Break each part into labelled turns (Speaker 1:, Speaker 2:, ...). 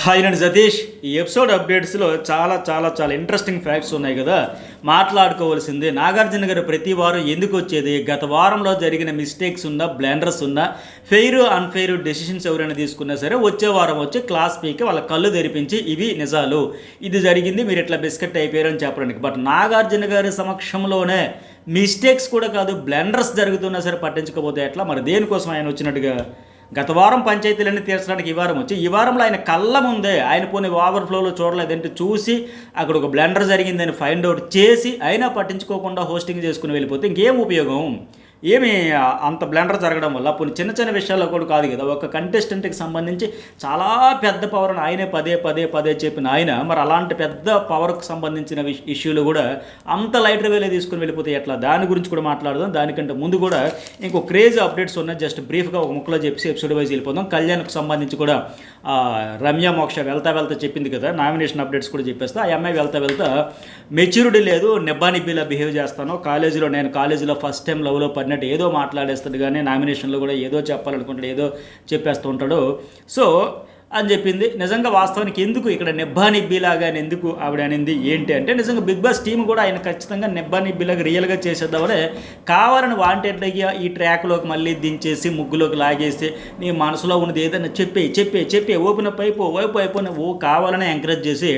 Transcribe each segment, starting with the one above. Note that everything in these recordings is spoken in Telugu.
Speaker 1: హాయ్ నేను సతీష్. ఈ ఎపిసోడ్ అప్డేట్స్లో చాలా చాలా చాలా ఇంట్రెస్టింగ్ ఫ్యాక్ట్స్ ఉన్నాయి కదా, మాట్లాడుకోవాల్సిందే. నాగార్జున గారు ప్రతి వారం ఎందుకు వచ్చేది, గత వారంలో జరిగిన మిస్టేక్స్ ఉన్నా, బ్లెండర్స్ ఉన్నా, ఫెయిర్ అన్ఫెయిర్ డెసిషన్స్ ఎవరైనా తీసుకున్నా సరే వచ్చే వారం వచ్చి క్లాస్ పీకి వాళ్ళ కళ్ళు తెరిపించి ఇవి నిజాలు, ఇది జరిగింది, మీరు ఇట్లా బిస్కెట్ అయిపోయారని చెప్పడానికి. బట్ నాగార్జున గారి సమక్షంలోనే మిస్టేక్స్ కూడా కాదు, బ్లెండర్స్ జరుగుతున్నా సరే పట్టించుకోకపోతే ఎట్లా? మరి దేనికోసం ఆయన వచ్చినట్టుగా? గత వారం పంచాయతీలన్నీ తీర్చడానికి ఈ వారం వచ్చి, ఈ వారంలో ఆయన కళ్ళ ముందే ఆయన పోనీ ఓవర్ఫ్లోలో చూడలేదంటే చూసి అక్కడ ఒక బ్లెండర్ జరిగిందని ఫైండ్ అవుట్ చేసి అయినా పట్టించుకోకుండా హోస్టింగ్ చేసుకుని వెళ్ళిపోతే ఇంకేం ఉపయోగం? ఏమి అంత బ్లెండర్ జరగడం వల్ల పోనీ చిన్న చిన్న విషయాల్లో కూడా కాదు కదా, ఒక కంటెస్టెంట్కి సంబంధించి చాలా పెద్ద పవర్ అని ఆయనే పదే పదే పదే చెప్పిన ఆయన మరి అలాంటి పెద్ద పవర్కు సంబంధించిన ఇష్యూలు కూడా అంత లైటర్ వేలే తీసుకుని వెళ్ళిపోతే ఎట్లా? దాని గురించి కూడా మాట్లాడదాం. దానికంటే ముందు కూడా ఇంకో క్రేజీ అప్డేట్స్ ఉన్నాయి, జస్ట్ బ్రీఫ్గా ఒక ముక్కలో చెప్పి ఎపిసోడ్ వైజ్ వెళ్ళిపోదాం. కళ్యాణ్కి సంబంధించి కూడా రమ్య మోక్ష వెళ్తా చెప్పింది కదా, నామినేషన్ అప్డేట్స్ కూడా చెప్పేస్తా. ఆ అమ్మాయి వెళ్తా మెచ్యూరిటీ లేదు, నిబ్బా బిహేవ్ చేస్తాను, నేను కాలేజీలో ఫస్ట్ టైం లవ్లో పడినట్టు ఏదో మాట్లాడేస్తాడు, కానీ నామినేషన్లో కూడా ఏదో చెప్పాలనుకుంటాడు, ఏదో చెప్పేస్తూ ఉంటాడు సో అని చెప్పింది. నిజంగా వాస్తవానికి ఎందుకు ఇక్కడ నిబ్బిలాగా ఎందుకు ఆవిడ అనింది ఏంటి అంటే, నిజంగా బిగ్ బాస్ టీం కూడా ఆయన ఖచ్చితంగా నిబ్బిలాగా రియల్గా చేసేద్దామని కావాలని వాంటెడ్గా ఈ ట్రాక్లోకి మళ్ళీ దించేసి ముగ్గులోకి లాగేసి నీ మనసులో ఉన్నది ఏదైనా చెప్పే ఓపెన్ అప్ అయిపోయిన కావాలని ఎంకరేజ్ చేసి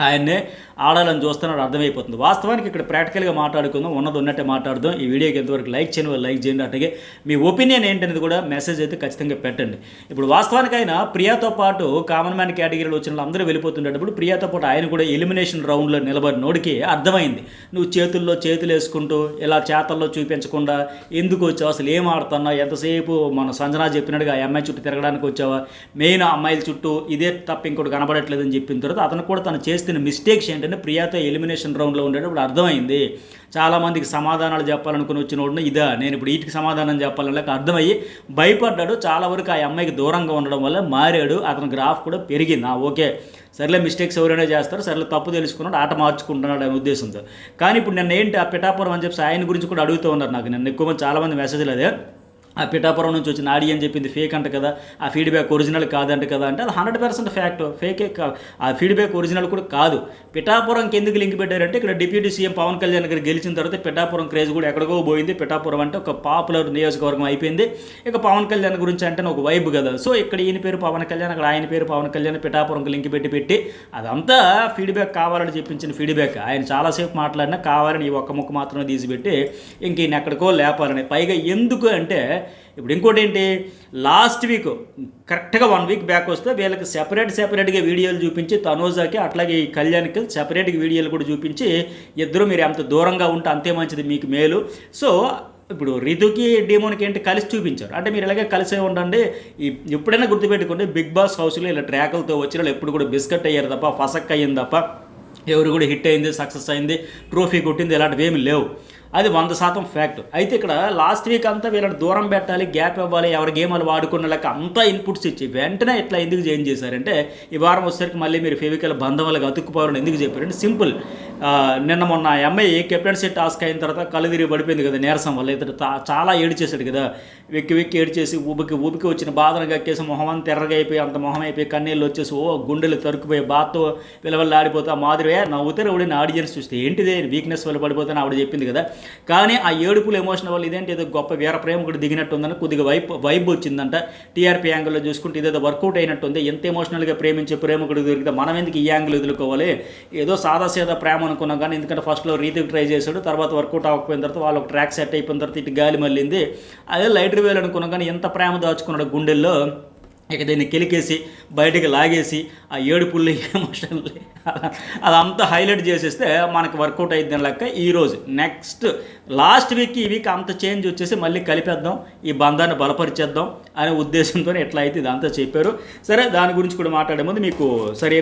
Speaker 1: ఆయన్నే ఆడాలని చూస్తున్నారు, అర్థమైపోతుంది. వాస్తవానికి ఇక్కడ ప్రాక్టికల్గా మాట్లాడుకుందాం, ఉన్నట్టే మాట్లాడదాం. ఈ వీడియోకి ఎంతవరకు లైక్ చేయని వాళ్ళు లైక్ చేయండి, అట్లాగే మీ ఒపీనియన్ ఏంటనేది కూడా మెసేజ్ అయితే ఖచ్చితంగా పెట్టండి. ఇప్పుడు వాస్తవానికి ఆయన ప్రియాతో పాటు కామన్ మ్యాన్ కేటగిరీలో వచ్చిన అందరూ వెళ్ళిపోతుండేటప్పుడు ప్రియాతో పాటు ఆయన కూడా ఎలిమినేషన్ రౌండ్లో నిలబడినోడికి అర్థమైంది, నువ్వు చేతులు వేసుకుంటూ ఇలా చేతల్లో చూపించకుండా ఎందుకు వచ్చావు, అసలు ఏం ఆడుతున్నా, ఎంతసేపు మన సంజన చెప్పినట్టుగా ఆ అమ్మాయి చుట్టూ తిరగడానికి వచ్చావా, మెయిన్ అమ్మాయిల చుట్టూ ఇదే తప్ప ఇంకోటి కనబడట్లేదని చెప్పిన తర్వాత అతను కూడా తను చేస్తున్న మిస్టేక్స్ ఏంటంటే ప్రియాతో ఎలిమినేషన్ రౌండ్లో ఉండేటప్పుడు అర్థమైంది. చాలామందికి సమాధానాలు చెప్పాలనుకుని వచ్చినోడిని నేను ఇప్పుడు వీటికి సమాధానం చెప్పాలని అర్థమయ్యి భయపడ్డాడు. చాలా వరకు ఆ అమ్మాయికి దూరంగా ఉండడం వల్ల మారాడు, అతని గ్రాఫ్ కూడా పెరిగింది. ఓకే సర్లే, మిస్టేక్స్ ఎవరైనా చేస్తారు, సర్లే తప్పు తెలుసుకున్నాడు, ఆట మార్చుకుంటున్నాడు అనే ఉద్దేశంతో. కానీ ఇప్పుడు నిన్న ఏంటి ఆ పిఠాపురం అని చెప్పి ఆయన గురించి కూడా అడుగుతూ ఉన్నారు. నాకు నిన్న ఎక్కువ మంది చాలామంది మెసేజ్లు అదే, ఆ పిఠాపురం నుంచి వచ్చిన ఆడి అని చెప్పింది ఫేక్ అంట కదా, ఆ ఫీడ్బ్యాక్ ఒరిజినల్ కాదంట కదా అంటే అది 100% ఫ్యాక్ట్, ఫేకే. ఆ ఫీడ్బ్యాక్ ఒరిజినల్ కూడా కాదు. పిఠాపురంకి ఎందుకు లింక్ పెట్టారంటే ఇక్కడ డిప్యూటీ సీఎం పవన్ కళ్యాణ్ గారు గెలిచిన తర్వాత పిఠాపురం క్రేజ్ కూడా ఎక్కడికో పోయింది. పిఠాపురం అంటే ఒక పాపులర్ నియోజకవర్గం అయిపోయింది. ఇక పవన్ కళ్యాణ్ గురించి అంటే ఒక వైబ్ కదా, సో ఇక్కడ ఈయన పేరు పవన్ కళ్యాణ్, అక్కడ ఆయన పేరు పవన్ కళ్యాణ్, పిఠాపురంకి లింక్ పెట్టి అదంతా ఫీడ్బ్యాక్ కావాలని చెప్పించిన ఫీడ్బ్యాక్. ఆయన చాలాసేపు మాట్లాడినా కావాలని ఈ ఒక్క ముక్క మాత్రమే తీసిపెట్టి ఇంక ఈయన ఎక్కడికో లేపాలని. పైగా ఎందుకు అంటే ఇప్పుడు ఇంకోటి ఏంటి, లాస్ట్ వీక్ కరెక్ట్గా 1 వీక్ బ్యాక్ వస్తే వీళ్ళకి సెపరేట్గా వీడియోలు చూపించి తనూజాకి అట్లాగే ఈ కళ్యాణ్కి సెపరేట్గా వీడియోలు కూడా చూపించి ఇద్దరు మీరు ఎంత దూరంగా ఉంటే అంతే మంచిది, మీకు మేలు. సో ఇప్పుడు రితుకి డీమోన్కి ఏంటి కలిసి చూపించారు అంటే మీరు ఇలాగే కలిసే ఉండండి. ఎప్పుడైనా గుర్తుపెట్టుకోండి, బిగ్ బాస్ హౌస్లో ఇలా ట్రాకులతో వచ్చిన వాళ్ళు ఎప్పుడు కూడా బిస్కెట్ అయ్యారు తప్ప, ఫసక్ అయ్యింది తప్ప, ఎవరు కూడా హిట్ అయింది, సక్సెస్ అయింది, ట్రోఫీ కొట్టింది ఇలాంటివి ఏమి లేవు. అది 100% ఫ్యాక్ట్. అయితే ఇక్కడ లాస్ట్ వీక్ అంతా వీళ్ళని దూరం పెట్టాలి, గ్యాప్ ఇవ్వాలి, ఎవరి గేమ్ వాళ్ళు వాడుకున్న లెక్క అంతా ఇన్పుట్స్ ఇచ్చి వెంటనే ఇట్లా ఎందుకు చేంజ్ చేశారంటే ఈ వారం వచ్చేసరికి మళ్ళీ మీరు ఫెవికల్ బంధం వాళ్ళకి అతుక్కుపోవాలని ఎందుకు చెప్పారంటే సింపుల్. నిన్న మొన్న ఎంఐ కెప్టెన్సీ టాస్క్ అయిన తర్వాత కళ్ళు తిరిగి పడిపోయింది కదా నీరసం వల్ల, ఇతడు చాలా ఏడ్చేశాడు కదా, వెక్కి ఏడ్చేసి ఊపికి వచ్చిన బాధను కక్కేసి మొహం అంతా ఎర్రగా అయిపోయి అంత మొహం అయిపోయి కన్నీళ్ళు వచ్చేసి గుండెలు తరుక్కుపోయి బాధతో ఆడిపోతే ఆ మాదిరిగా నవ్వుతారు. ఎవడైనా ఆడియన్స్ చూస్తే ఏంటిదే వీక్నెస్ వల్ల పడిపోతాను ఆవిడ చెప్పింది కదా. కానీ ఆ ఏడుపులు ఎమోషన్ వల్ల ఇదేంటి ఏదో గొప్ప వీర ప్రేమకుడు దిగినట్టు ఉందని కొద్దిగా వైబ్ వచ్చిందంట. టీఆర్పీ యాంగిల్లో చూసుకుంటే ఇదేదో వర్కౌట్ అయినట్టుంది. ఎంత ఎమోషనల్గా ప్రేమించే ప్రేమకుడు దొరికితే మనం ఎందుకు ఈ యాంగిల్ వదులుకోవాలి, ఏదో సాదా ప్రేమ అనుకున్నాం. కానీ ఎందుకంటే ఫస్ట్లో రీతికి ట్రై చేశాడు, తర్వాత వర్కౌట్ అవ్వకపోయిన తర్వాత వాళ్ళు ఒక ట్రాక్ సెట్ అయిపోయిన తర్వాత ఇటు గాలి మళ్ళింది, అదే లైటర్ వేలు అనుకున్నాం. కానీ ఎంత ప్రేమ దాచుకున్నాడు గుండెల్లో, ఇక దీన్ని కెలికేసి బయటకు లాగేసి ఆ ఏడుపుల్ని ఎమోషనల్ అదంతా హైలైట్ చేసేస్తే మనకు వర్కౌట్ అయిద్దని లెక్క. ఈరోజు లాస్ట్ వీక్ ఈ వీక్ అంత చేంజ్ వచ్చేసి మళ్ళీ కలిపేద్దాం, ఈ బంధాన్ని బలపరిచేద్దాం అనే ఉద్దేశంతో ఎట్లా అయితే ఇదంతా చెప్పారు. సరే, దాని గురించి కూడా మాట్లాడే ముందు మీకు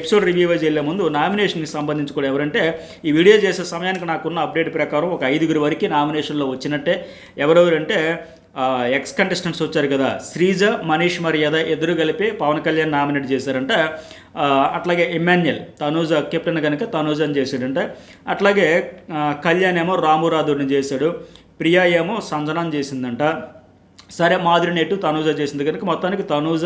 Speaker 1: ఎపిసోడ్ రివ్యూ వైజ్ వెళ్ళే ముందు నామినేషన్కి సంబంధించి కూడా ఎవరంటే ఈ వీడియో చేసే సమయానికి నాకున్న అప్డేట్ ప్రకారం ఒక 5 వరకు నామినేషన్లో వచ్చినట్టే. ఎవరెవరంటే ఎక్స్ కంటెస్టెంట్స్ వచ్చారు కదా, శ్రీజ, మనీష్ మర్యాద ఇద్దరు కలిపి పవన్ కళ్యాణ్ నామినేట్ చేశారంట. అట్లాగే ఇమాన్యుయల్ తనూజ కెప్టెన్ కనుక తనూజ అని చేశాడంట. అట్లాగే కళ్యాణ్ ఏమో రామురాధుడిని చేశాడు, ప్రియా ఏమో సంజనాన్ని చేసిందంట. సరే మాధురి నెట్టు తనూజ చేసింది కనుక మొత్తానికి తనూజ,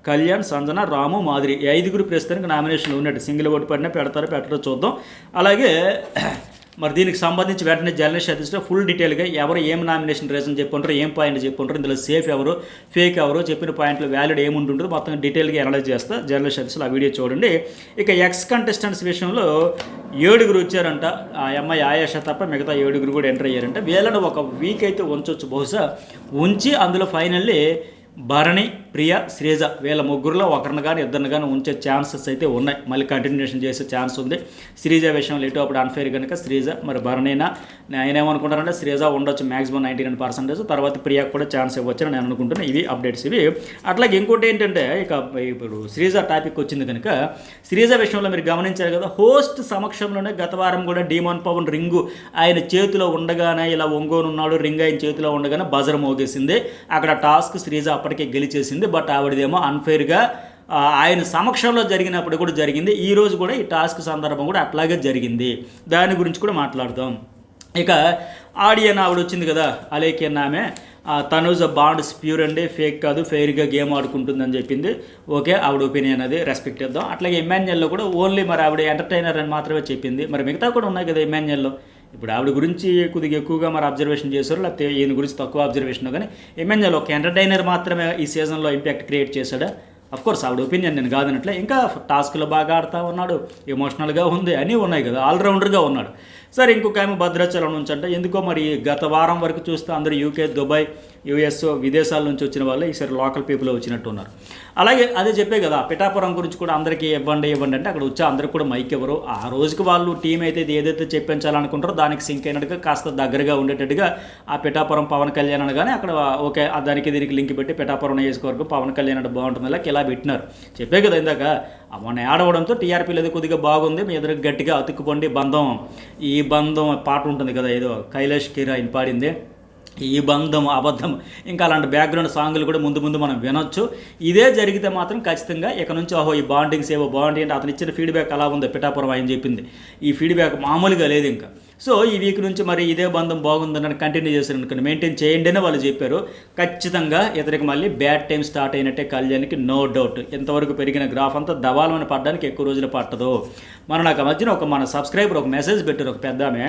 Speaker 1: కళ్యాణ్, సంజన, రాము, మాధురి ఈ 5 ప్రస్తుతానికి నామినేషన్లు ఉన్నట్టు. సింగిల్ ఓటు పడినా పెడతారో పెట్టడో చూద్దాం. అలాగే మరి దీనికి సంబంధించి వెంటనే జర్నలిస్ట్ అధిష్ట ఫుల్ డీటెయిల్గా ఎవరు ఏం నామినేషన్ రీజన్ చెప్పుకుంటారు, ఏం పాయింట్ చెప్పుకుంటారు, ఇందులో సేఫ్ ఎవరు, ఫేక్ ఎవరు, చెప్పిన పాయింట్లు వ్యాలిడ్ ఏముంటుంటుందో మొత్తం డీటెయిల్గా అనలైజ్ చేస్తా. జర్నలిస్ట్ అధిష్ట ఆ వీడియో చూడండి. ఇక ఎక్స్ కంటెస్టెంట్స్ విషయంలో 7 వచ్చారంట. ఆ అమ్మాయి ఆయేష తప్ప మిగతా 7 కూడా ఎంటర్ అయ్యారంట. వీళ్ళని ఒక వీక్ అయితే ఉంచవచ్చు బహుశా. ఉంచి అందులో ఫైనల్లీ భరణి, ప్రియ, శ్రీజ వీళ్ళ ముగ్గురులో ఒకరిని కానీ ఇద్దరిని కానీ ఉంచే ఛాన్సెస్ అయితే ఉన్నాయి. మళ్ళీ కంటిన్యూషన్ చేసే ఛాన్స్ ఉంది. శ్రీజ విషయంలో ఎటు అప్పుడు అన్ఫేర్ కనుక శ్రీజ, మరి భరణినా ఆయన ఏమనుకుంటారంటే శ్రీజ ఉండొచ్చు మ్యాక్సిమం 99%. తర్వాత ప్రియాకు కూడా ఛాన్స్ ఇవ్వచ్చు అని నేను అనుకుంటున్నాను. ఇవి అప్డేట్స్ ఇవి. అట్లాగే ఇంకోటి ఏంటంటే ఇక ఇప్పుడు శ్రీజ టాపిక్ వచ్చింది కనుక శ్రీజ విషయంలో మీరు గమనించారు కదా, హోస్ట్ సమక్షంలోనే గత వారం కూడా డీమాన్ పవన్ రింగు ఆయన చేతిలో ఉండగానే ఇలా ఒంగోనున్నాడు, రింగ్ ఆయన చేతిలో ఉండగానే బజర్ మోగేసింది. అక్కడ టాస్క్ శ్రీజ అప్పటికే గెలిచేసింది. బట్ ఆవిడదేమో అన్ఫేర్గా ఆయన సమక్షంలో జరిగినప్పుడు కూడా జరిగింది. ఈరోజు కూడా ఈ టాస్క్ సందర్భం కూడా అట్లాగే జరిగింది. దాని గురించి కూడా మాట్లాడదాం. ఇక ఆడియన్ ఆవిడ వచ్చింది కదా, అలేకి అన్న ఆమె, తనూజ బాండ్స్ ప్యూర్ అండి, ఫేక్ కాదు, ఫెయిర్గా గేమ్ ఆడుకుంటుందని చెప్పింది. ఓకే, ఆవిడ ఒపీనియన్ అది రెస్పెక్ట్ ఇద్దాం. అట్లాగే ఇమాన్యుయల్లో కూడా ఓన్లీ మరి ఆవిడ ఎంటర్టైనర్ అని మాత్రమే చెప్పింది. మరి మిగతా కూడా ఉన్నాయి కదా ఇమాన్యుయల్లో. ఇప్పుడు ఆవిడ గురించి కొద్దిగా ఎక్కువగా మరి అబ్జర్వేషన్ చేశారు, లేకపోతే ఈయన గురించి తక్కువ అబ్జర్వేషన్. కానీ ఇమాన్యుయల్ ఒక ఎంటర్టైనర్ మాత్రమే ఈ సీజన్లో ఇంపాక్ట్ క్రియేట్ చేశాడా? అఫ్కోర్స్ ఆవిడ ఒపీనియన్ నేను కాదనట్లే. ఇంకా టాస్క్లో బాగా ఆడుతూ ఉన్నాడు, ఎమోషనల్గా ఉంది, అన్నీ ఉన్నాయి కదా, ఆల్రౌండర్గా ఉన్నాడు. సరే ఇంకొక ఆమె భద్రాచలం నుంచి అంటే ఎందుకో మరి గత వారం వరకు చూస్తే అందరూ యూకే, దుబాయ్, యుఎస్ విదేశాల నుంచి వచ్చిన వాళ్ళు ఈసారి లోకల్ పీపుల్ వచ్చినట్టు ఉన్నారు. అలాగే అదే చెప్పే కదా, పిఠాపురం గురించి కూడా అందరికీ ఇవ్వండి అంటే అక్కడ వచ్చి అందరికి కూడా మైక్ ఎవరు ఆ రోజుకి వాళ్ళు టీం అయితే ఏదైతే చెప్పించాలనుకుంటారో దానికి సింక్ అయినట్టుగా కాస్త దగ్గరగా ఉండేటట్టుగా ఆ పిఠాపురం పవన్ కళ్యాణ్ అనగానే అక్కడ ఓకే దానికి దీనికి లింక్ పెట్టి పిఠాపురం నియోజకవర్గం పవన్ కళ్యాణ్ అంటే బాగుంటుంది ఇలా పెట్టినారు. చెప్పే కదా ఇందాక మొన్న ఆడవడంతో టీఆర్పీలు ఏదో కొద్దిగా బాగుంది, మీ ఎదురు గట్టిగా అతుక్కుపోండి బంధం. ఈ బంధం పాట ఉంటుంది కదా, ఏదో కైలాష్ కిర్ ఆయన పాడింది, ఈ బంధం అబద్ధం. ఇంకా అలాంటి బ్యాక్గ్రౌండ్ సాంగ్లు కూడా ముందు మనం వినొచ్చు. ఇదే జరిగితే మాత్రం ఖచ్చితంగా ఇక నుంచి ఓహో ఈ బాండింగ్స్ ఏవో బాగుండి అంటే అతను ఇచ్చిన ఫీడ్బ్యాక్ అలా ఉంది పిఠాపురం ఆయన చెప్పింది. ఈ ఫీడ్బ్యాక్ మామూలుగా లేదు ఇంకా. సో ఈ వీక్ నుంచి మరి ఇదే బంధం బాగుందని కంటిన్యూ చేశారు అనుకోండి, మెయింటైన్ చేయండి అని వాళ్ళు చెప్పారు. ఖచ్చితంగా ఇతనికి మళ్ళీ బ్యాడ్ టైం స్టార్ట్ అయినట్టే కళ్యాణ్కి, నో డౌట్. ఇంతవరకు పెరిగిన గ్రాఫ్ అంతా దవాలమని పడడానికి ఎక్కువ రోజులు పట్టదు. నాకు మధ్యన మన సబ్స్క్రైబర్ ఒక మెసేజ్ పెట్టారు, ఒక పెద్దామె,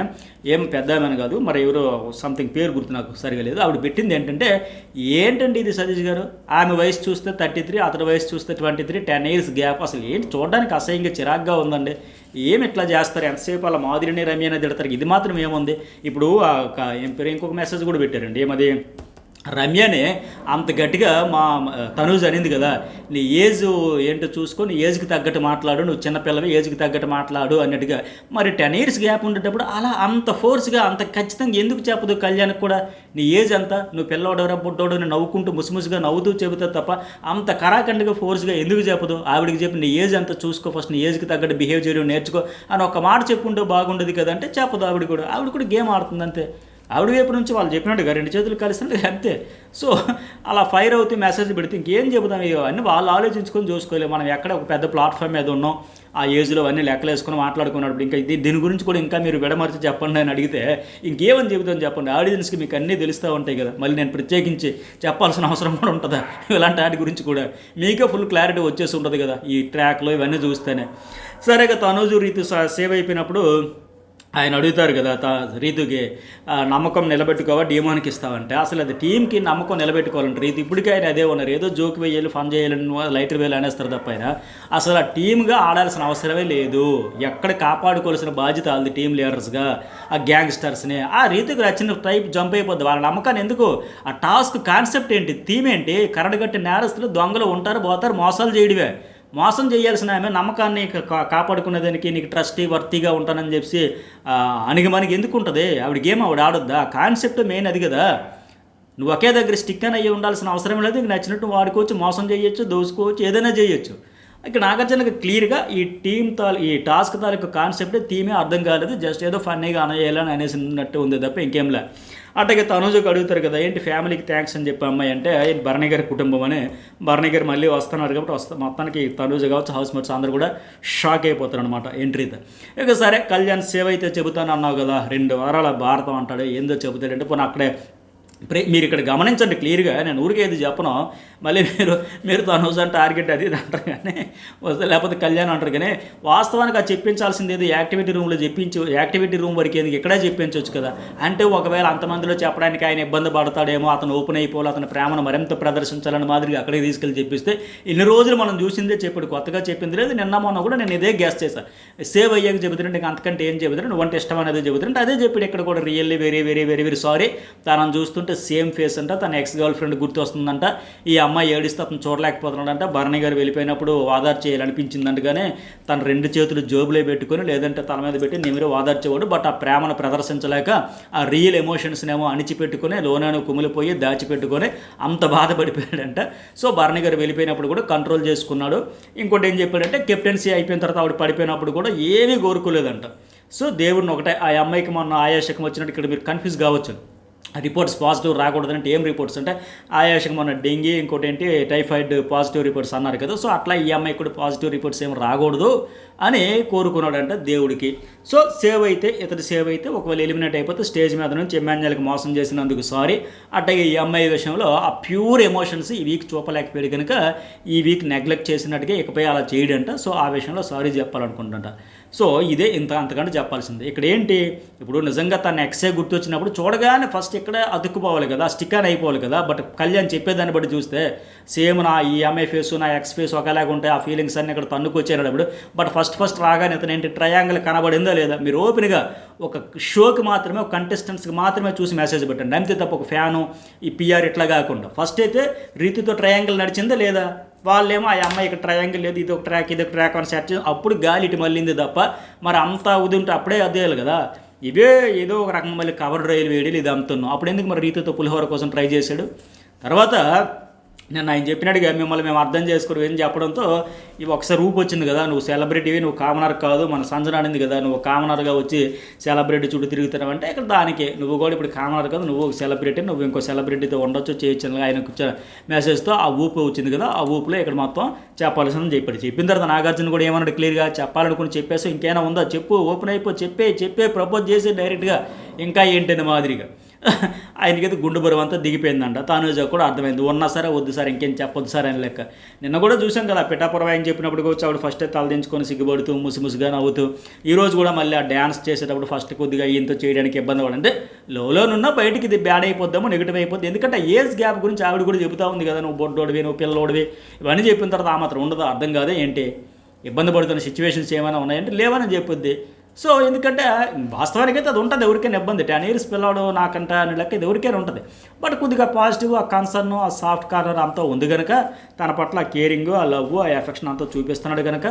Speaker 1: ఏం పెద్దామె అని కాదు మరి ఎవరో సంథింగ్ పేరు గుర్తు నాకు సరిగా లేదు. ఆవిడ పెట్టింది ఏంటంటే ఇది సతీష్ గారు, ఆమె వయసు చూస్తే 33, అతడి వయసు చూస్తే 23, 10 years గ్యాప్. అసలు ఏంటి చూడడానికి అసహ్యంగా చిరాగ్గా ఉందండి. ఏమి ఇట్లా చేస్తారు, ఎంతసేపు అలా మాదిరిని రమ్య అనేది తిడతారు. ఇది మాత్రం ఏముంది. ఇప్పుడు ఇంకొక మెసేజ్ కూడా పెట్టారండి, ఏమది రమ్యనే అంత గట్టిగా మా తనూజ్ అనింది కదా, నీ ఏజ్ ఏంటో చూసుకొని ఏజ్కి తగ్గట్టు మాట్లాడు, నువ్వు చిన్నపిల్లవి ఏజ్కి తగ్గట్టు మాట్లాడు అన్నట్టుగా. మరి 10 years గ్యాప్ ఉండేటప్పుడు అలా అంత ఫోర్స్గా అంత ఖచ్చితంగా ఎందుకు చెప్పదు కళ్యాణ్కి కూడా, నీ ఏజ్ అంత, నువ్వు పిల్లవాడవరా బుడ్డోడు నవ్వుకుంటూ ముసిముసిగా నవ్వుతూ చెబుతా తప్ప అంత కరాఖండిగా ఫోర్స్గా ఎందుకు చెప్పదు? ఆవిడికి చెప్పి నీ ఏజ్ అంతా చూసుకో, ఫస్ట్ నీ ఏజ్కి తగ్గట్టు బిహేవ్ చేయడం నేర్చుకో అని ఒక మాట చెప్పుంటే బాగుండదు కదా అంటే చెప్పదు. ఆవిడ కూడా గేమ్ ఆడుతుంది అంతే. ఆవిడ వైపు నుంచి వాళ్ళు చెప్పినట్టుగా 2 చేతులు కలిసినట్టు అంతే. సో అలా ఫైర్ అవుతూ మెసేజ్ పెడితే ఇంకేం చెబుతాం, అన్నీ వాళ్ళు ఆలోచించుకొని చూసుకోలేదు. మనం ఎక్కడ ఒక పెద్ద ప్లాట్ఫామ్ మీద ఉన్నాం, ఆ ఏజ్లో అన్నీ లెక్కలు వేసుకొని మాట్లాడుకున్నప్పుడు ఇంకా దీని గురించి కూడా ఇంకా మీరు విడమర్చి చెప్పండి అని అడిగితే ఇంకేమని చెబుతాం చెప్పండి. ఆడియన్స్కి మీకు అన్నీ తెలుస్తూ ఉంటాయి కదా, మళ్ళీ నేను ప్రత్యేకించి చెప్పాల్సిన అవసరం కూడా ఉంటుందా? ఇలాంటి వాటి గురించి కూడా మీకే ఫుల్ క్లారిటీ వచ్చేసి ఉంటుంది కదా ఈ ట్రాక్లో ఇవన్నీ చూస్తేనే. సరేగా తనూజు రీతు సేవ్ అయిపోయినప్పుడు ఆయన అడుగుతారు కదా రీతుకి, నమ్మకం నిలబెట్టుకోవా డీమాన్కి ఇస్తావంటే, అసలు అది టీంకి నమ్మకం నిలబెట్టుకోవాలంటే రీతు ఇప్పటికీ ఆయన అదే ఉన్నారు, ఏదో జోక్ వేయాలి ఫన్ చేయాలని లైటర్ వేయాలి అనేస్తారు తప్ప ఆయన అసలు ఆ టీమ్గా ఆడాల్సిన అవసరమే లేదు. ఎక్కడ కాపాడుకోవాల్సిన బాధ్యత వాళ్ళది టీం లీడర్స్గా, ఆ గ్యాంగ్స్టర్స్ని. ఆ రీతుకి నచ్చిన టైప్ జంప్ అయిపోద్ది. వాళ్ళ నమ్మకాన్ని ఎందుకు, ఆ టాస్క్ కాన్సెప్ట్ ఏంటి, థీమ్ ఏంటి, కరడుగట్టి నేరస్తులు దొంగలు ఉంటారు పోతారు మోసాలు చేయడమే. మోసం చేయాల్సిన ఆమె నమ్మకాన్ని కాపాడుకునేదానికి నీకు ట్రస్టీ వర్తీగా ఉంటానని చెప్పి మనకి ఎందుకు ఉంటుంది? ఆవిడ గేమ్ ఆవిడ ఆడొద్దా? కాన్సెప్ట్ మెయిన్ అది కదా. నువ్వు ఒకే దగ్గర స్టిక్ అని అయ్యి ఉండాల్సిన అవసరం లేదు. నీకు నచ్చినట్టు వాడుకోవచ్చు, మోసం చేయొచ్చు, దోసుకోవచ్చు, ఏదైనా చేయొచ్చు. ఇక్కడ నాగార్జునకి క్లియర్గా ఈ టాస్క్ తాలూకు కాన్సెప్ట్ థీమే అర్థం కాలేదు, జస్ట్ ఏదో ఫన్నీగా అనేయాలని అనేసినట్టు ఉంది తప్ప ఇంకేంలే. అట్లాగే తనూజుకు అడుగుతారు కదా, ఏంటి ఫ్యామిలీకి థ్యాంక్స్ అని చెప్పి అమ్మాయి అంటే భరణి గారి కుటుంబం అని. భరణి గారు మళ్ళీ వస్తున్నారు కాబట్టి మొత్తానికి తనూజు కావచ్చు హౌస్ మేట్స్ అందరూ కూడా షాక్ అయిపోతారు అనమాట ఎంట్రీతో. ఇక సరే కళ్యాణ్ సేవ్ అయితే చెబుతాను అన్నావు కదా, 2 వారాల భారతం అంటాడు, ఏందో చెబుతాడంటే పోనీ అక్కడే మీరు ఇక్కడ గమనించండి క్లియర్గా, నేను ఊరికే ఏది చెప్పను. మళ్ళీ మీరు తనుజ టార్గెట్ అది ఇది అంటారు కానీ వస్తే, లేకపోతే కళ్యాణ్ అంటారు కానీ వాస్తవానికి అది చెప్పించాల్సింది ఏదో యాక్టివిటీ రూమ్లో చెప్పించు, యాక్టివిటీ రూమ్ వరకు ఎందుకు ఇక్కడే చెప్పించవచ్చు కదా. అంటే ఒకవేళ అంతమందిలో చెప్పడానికి ఆయన ఇబ్బంది పడతాడేమో, అతను ఓపెన్ అయిపోవాలి, అతని ప్రేమను మరింత ప్రదర్శించాలని మాదిరిగా అక్కడికి తీసుకెళ్ళి చెప్పిస్తే ఇన్ని రోజులు మనం చూసిందే చెప్పాడు, కొత్తగా చెప్పింది లేదు. నిన్న మొన్న కూడా నేను ఇదే గ్యాస్ చేశాను, సేవ్ అయ్యాక చెబుతుంటే ఇంకా అంతకంటే ఏం చెబుతాడు, నువ్వంటే ఇష్టం అనేది చెబుతుంటే అదే చెప్పాడు. ఇక్కడ కూడా really very very very very sorry, తనను చూస్తుంటే సేమ్ ఫేస్ అంట, తన ఎక్స్ గర్ల్ ఫ్రెండ్ గుర్తు వస్తుందంట, ఈ అమ్మాయి ఏడిస్తే అతను చూడలేకపోతున్నాడంట, భరణి గారు వెళ్ళిపోయినప్పుడు వాదార్ చేయాలనిపించిందంట, కానీ తన 2 చేతులు జోబులో పెట్టుకొని లేదంటే తల మీద పెట్టి నిమిరి వాదార్చేవాడు. బట్ ఆ ప్రేమను ప్రదర్శించలేక ఆ రియల్ ఎమోషన్స్నేమో అణిచిపెట్టుకుని లోనను కుమిలిపోయి దాచిపెట్టుకొని అంత బాధపడిపోయాడంట. సో భరణి గారు వెళ్ళిపోయినప్పుడు కూడా కంట్రోల్ చేసుకున్నాడు. ఇంకోటి ఏం చెప్పాడంటే కెప్టెన్సీ అయిపోయిన తర్వాత ఆవిడ పడిపోయినప్పుడు కూడా ఏమీ కోరుకోలేదంట. సో దేవుడిని ఒకటే, ఆ అమ్మాయికి మొన్న ఆయాశకం వచ్చినట్టు ఇక్కడ మీరు కన్ఫ్యూజ్ కావచ్చు, రిపోర్ట్స్ పాజిటివ్ రాకూడదంటే ఏం రిపోర్ట్స్ అంటే ఆయాషకి మన డెంగీ ఇంకోటి ఏంటి టైఫాయిడ్ పాజిటివ్ రిపోర్ట్స్ అన్నారు కదా. సో అట్లా ఈ అమ్మాయి కూడా పాజిటివ్ రిపోర్ట్స్ ఏం రాకూడదు అని కోరుకున్నాడంట దేవుడికి. సో సేవ్ అయితే, ఇతడు సేవ్ అయితే, ఒకవేళ ఎలిమినేట్ అయిపోతే స్టేజ్ మీద నుంచి ఎమ్మాన్యుయల్కి మోసం చేసినందుకు సారీ. అట్లాగే ఈ అమ్మాయి విషయంలో ఆ ప్యూర్ ఎమోషన్స్ ఈ వీక్ చూపలేకపోయాడు కనుక ఈ వీక్ నెగ్లెక్ట్ చేసినట్టుగా ఇకపై అలా చేయడంట. సో ఆ విషయంలో సారీ చెప్పాలనుకుంటుంట. సో ఇదే అంతకంటే చెప్పాల్సింది. ఇక్కడ ఏంటి, ఇప్పుడు నిజంగా తన ఎక్సే గుర్తొచ్చినప్పుడు చూడగానే ఫస్ట్ ఇక్కడ అతుక్కుపోవాలి కదా, స్టిక్ అని అయిపోవాలి కదా. బట్ కళ్యాణ్ చెప్పేదాన్ని బట్టి చూస్తే సేమ్ ఈ అమ్మాయి ఫేస్ నా ఎక్స్ ఫేస్ ఒకలాగా ఉంటాయి, ఆ ఫీలింగ్స్ అన్నీ ఇక్కడ తన్నుకు వచ్చేటప్పుడు. బట్ ఫస్ట్ రాగానే ఇతను ఏంటి ట్రయాంగిల్ కనబడిందా లేదా, మీరు ఓపెన్గా ఒక షోకి మాత్రమే, ఒక కంటెస్టెంట్స్కి మాత్రమే చూసి మెసేజ్ పెట్టండి, అంతే తప్ప ఒక ఫ్యాను ఈ పిఆర్ ఇట్లా కాకుండా. ఫస్ట్ అయితే రీతితో ట్రయాంగిల్ నడిచిందా లేదా, వాళ్ళేమో ఆ అమ్మాయి ఇక్కడ ట్రయాంగిల్ లేదు, ఇది ఒక ట్రాక్ అని సెట్ చేసి అప్పుడు గాలి ఇటు మళ్ళీంది తప్ప మరి అంతా ఉదింటే అప్పుడే అదేయాలి కదా. ఇవే ఏదో ఒక రకం మళ్ళీ కవర్ డ్రైవ్లు వేయడం ఇది అమ్ముతున్నాం. అప్పుడు ఎందుకు మరి రీతితో పులిహోర కోసం ట్రై చేశాడు. తర్వాత నేను ఆయన చెప్పినట్టుగా మిమ్మల్ని మేము అర్థం చేసుకోవడం ఏం చెప్పడంతో ఇవి ఒకసారి రూపు వచ్చింది కదా, నువ్వు సెలబ్రిటీవి, నువ్వు కామనర్ కాదు, మన సంజన అనింది కదా, నువ్వు కామనర్గా వచ్చి సెలబ్రిటీ చుట్టూ తిరుగుతున్నావు అంటే ఇక్కడ దానికే నువ్వు కూడా ఇప్పుడు కామనర్ కాదు, నువ్వు ఒక సెలబ్రిటీ, నువ్వు ఇంకో సెలబ్రిటీతో ఉండొచ్చు చేయొచ్చు ఆయనకు మెసేజ్తో ఆ ఊపు వచ్చింది కదా. ఆ ఊపులో ఇక్కడ మొత్తం చెప్పాల్సిందని చెప్పాడు. చెప్పిన తర్వాత నాగార్జున కూడా ఏమన్నాడు క్లియర్గా, చెప్పాలనుకుని చెప్పేసి ఇంకేమైనా ఉందా చెప్పు, ఓపెన్ అయిపో, చెప్పే ప్రపోజ్ చేసి డైరెక్ట్గా ఇంకా ఏంటని మాదిరిగా ఆయనకైతే గుండు బరువు అంతా దిగిపోయిందంట. తనుజ కూడా అర్థమైంది, ఉన్నా సరే వద్దు సార్ ఇంకేం చెప్పొద్దు సార్ అని లెక్క. నిన్న కూడా చూసాం కదా పిఠాపురం ఆయన చెప్పినప్పుడు వచ్చి ఆవిడ ఫస్ట్ తలదించుకొని సిగ్గుపడుతూ ముసిముసిగా నవ్వుతూ, ఈరోజు కూడా మళ్ళీ ఆ డ్యాన్స్ చేసేటప్పుడు ఫస్ట్ కొద్దిగా ఈయంతో చేయడానికి ఇబ్బంది పడంటే లోనున్న బయటికి ఇది బ్యాడ్ అయిపోద్దామో నెగిటివ్ అయిపోద్ది. ఎందుకంటే ఏజ్ గ్యాప్ గురించి ఆవిడ కూడా చెబుతూ ఉంది కదా, నువ్వు బొడ్డోడివి, నువ్వు పిల్లలోడివి, ఇవన్నీ చెప్పిన తర్వాత ఆ మాత్రం ఉండదు, అర్థం కాదే ఏంటి, ఇబ్బంది పడుతున్న సిచ్యువేషన్స్ ఏమైనా ఉన్నాయంటే లేవని చెప్పుద్ది. సో ఎందుకంటే వాస్తవానికి అయితే అది ఉంటుంది, ఎవరికైనా ఇబ్బంది 10 years పిల్లవాడు నాకంట అని లెక్క ఇది ఎవరికైనా ఉంటుంది. బట్ కొద్దిగా పాజిటివ్, ఆ కన్సర్న్, ఆ సాఫ్ట్ కార్నర్ అంతా ఉంది కనుక తన పట్ల ఆ కేరింగ్, ఆ లవ్, ఆ ఎఫెక్షన్ అంతా చూపిస్తున్నాడు కనుక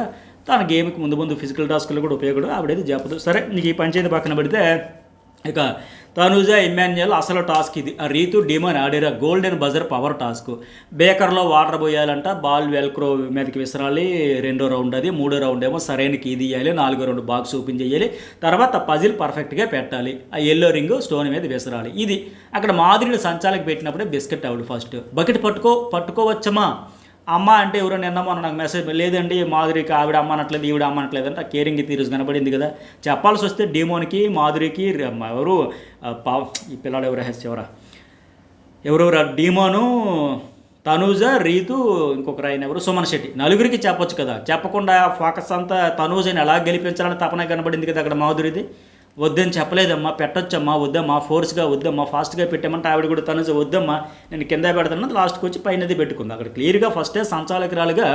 Speaker 1: తన గేమ్కి ముందు ఫిజికల్ టాస్క్లు కూడా ఉపయోగపడు. ఆవిడేది చెప్పదు. సరే నీకు ఈ పంచాయతీ పక్కన పెడితే ఇక తనుజ ఇమ్మాన్యుయల్ అసలు టాస్క్ ఇది. ఆ రీతు డిమన్ ఆడిన గోల్డెన్ బజర్ పవర్ టాస్క్. బేకర్లో వాటర్ పోయాలంట, బాల్ వెల్క్రో మీదకి విసరాలి, 2వ రౌండ్ అది, 3వ రౌండ్ ఏమో సరైన కీ తీయాలి, 4వ రౌండ్ బాక్స్ ఓపెన్ చేయాలి, తర్వాత పజిల్ పర్ఫెక్ట్గా పెట్టాలి, ఆ ఎల్లో రింగ్ స్టోన్ మీద విసరాలి. ఇది అక్కడ మాదిరిని సంచాలకు పెట్టినప్పుడే బిస్కెట్ ఆవిడ ఫస్ట్ బకెట్ పట్టుకోవచ్చమా అమ్మ అంటే ఎవరో నిన్న మొన్న నాకు మెసేజ్ లేదండి మాధురికి ఆవిడ అమ్మ అనట్లేదు ఈవిడ అమ్మ అనట్లేదు అంటే ఆ కేరింగ్ తీరుసు కనబడింది కదా. చెప్పాల్సి వస్తే డీమోన్కి మాధురికి ఎవరు ఈ పిల్లాడు ఎవరెవరు డీమోను, తనూజ, రీతు, ఇంకొకరు ఆయన ఎవరు సుమన్ శెట్టి, నలుగురికి చెప్పొచ్చు కదా. చెప్పకుండా ఫోకస్ అంతా తనూజని ఎలా గెలిపించాలని తపన కనబడింది కదా అక్కడ మాధురిది. వద్దని చెప్పలేదమ్మా, పెట్టొచ్చమ్మా, వద్దమ్మా, ఫోర్స్గా వద్దమ్మా, ఫాస్ట్గా పెట్టామంటే ఆవిడ కూడా తను వద్దమ్మా నేను కింద పెడతాను లాస్ట్కి వచ్చి పైనది పెట్టుకుంది. అక్కడ క్లియర్గా ఫస్టే సంచాలకురాలుగా